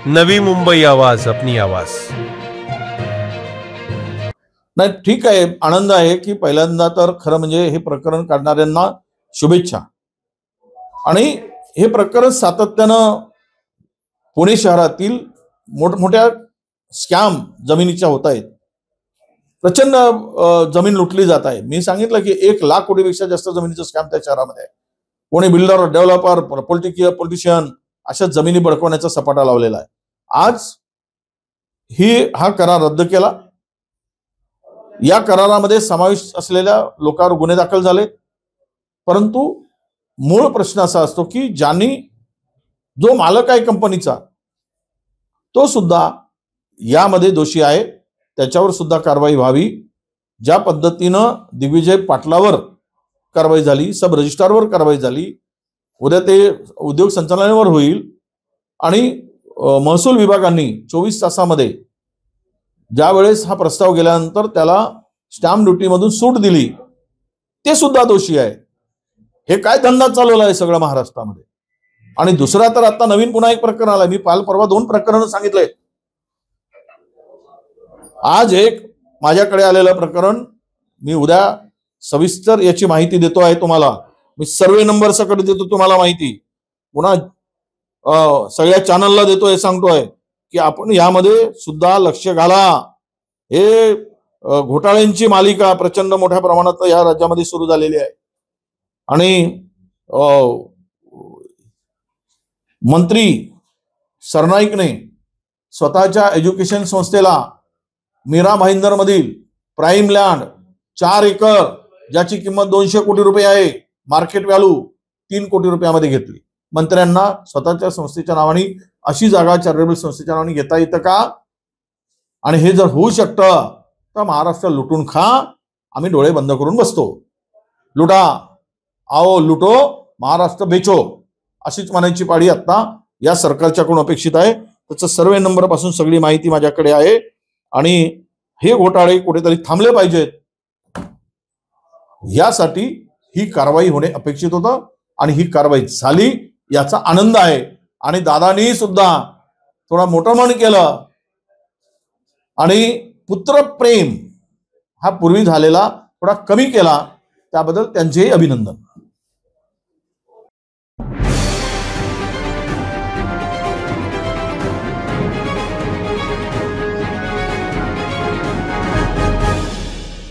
नवी मुंबई आवाज, अपनी आवाज। नाही, ठीक आहे, आनंद आहे की पहिल्यांदा तर खरं म्हणजे हे प्रकरण काढणाऱ्यांना शुभेच्छा। आणि हे प्रकरण सातत्यानं पुणे शहरातील मोठमोठ्या स्कॅम जमिनीच्या होत आहेत। प्रचंड जमीन लुटली जात आहे। मी सांगितलं की 1,00,000 कोटीपेक्षा जास्त जमिनीचं स्कॅम त्या शहरामध्ये आहे। कोणी बिल्डर, डेव्हलपर, पॉलिटिशियन अशा जमिनी बळकवण्याचा सपाटा लावलेला आहे। आज हा करार रद्द केला। या करारामध्ये समावेश असलेल्या लोकांवर गुन्हे दाखल झाले, परंतु मूळ प्रश्न असा असतो की ज्यांनी जो मालक आहे कंपनीचा तो सुद्धा यामध्ये दोषी आहे, त्याच्यावर सुद्धा कारवाई व्हावी। ज्या पद्धतीनं दिग्विजय पाटलावर कारवाई झाली, सब रजिस्ट्रारवर कारवाई झाली, उद्या ते उद्योग संचालनालयावर होईल। आणि महसूल विभागाने 24 तासामध्ये ज्यावेळेस हा प्रस्ताव गेल्यानंतर त्याला स्टॅम्प ड्युटीमधून सूट दिली, ते सुद्धा दोषी आहे। हे काय धंदा चालवला आहे सगळं महाराष्ट्रामध्ये। आणि दुसरा तर आता नवीन पुन्हा एक प्रकरण आलं। मी काल परवा 2 प्रकरण सांगितले। आज एक माझ्याकडे आलेलं प्रकरण, मी उद्या सविस्तर याची माहिती देतो आहे तुम्हाला। मी सर्वे नंबर सकट देतो तुम्हाला माहिती, पुन्हा सगळ्या चॅनलला देतोय, सांगतोय की आपण यामध्ये सुद्धा लक्ष घाला। हे घोटाळ्यांची मालिका प्रचंड मोठ्या प्रमाणात या राज्यामध्ये सुरू झालेली आहे। आणि मंत्री सरनाईकने स्वतःच्या एज्युकेशन संस्थेला मीरा भाईंदर मधील प्राईम लँड 4 एकर ज्याची किंमत 200 कोटी रुपये आहे, मार्केट व्हॅल्यू 3 कोटी रुपयामध्ये घेतली। मंत्र्यांना स्वतःच्या संस्थेच्या नावाने अशी जागा चॅरिटेबल संस्थेच्या नावाने घेता येतं का? आणि हे जर होऊ शकतं तर महाराष्ट्र लुटून खा, आम्ही डोळे बंद करून बसतो। लुटा, आओ लुटो, महाराष्ट्र बेचो, अशीच म्हणायची पाळी आता या सरकारच्याकडून अपेक्षित आहे। त्याचं सर्वे नंबर पासून सगळी माहिती माझ्याकडे आहे। आणि हे घोटाळे कुठेतरी थांबले पाहिजेत, यासाठी ही कारवाई होणे अपेक्षित होतं। आणि ही कारवाई झाली, याचा आनंद आहे। आणि दादांनी सुद्धा थोडा मोठं मन केलं आणि पुत्रप्रेम हा पूर्वी झालेला थोडा कमी केला, त्याबद्दल त्यांचेही अभिनंदन।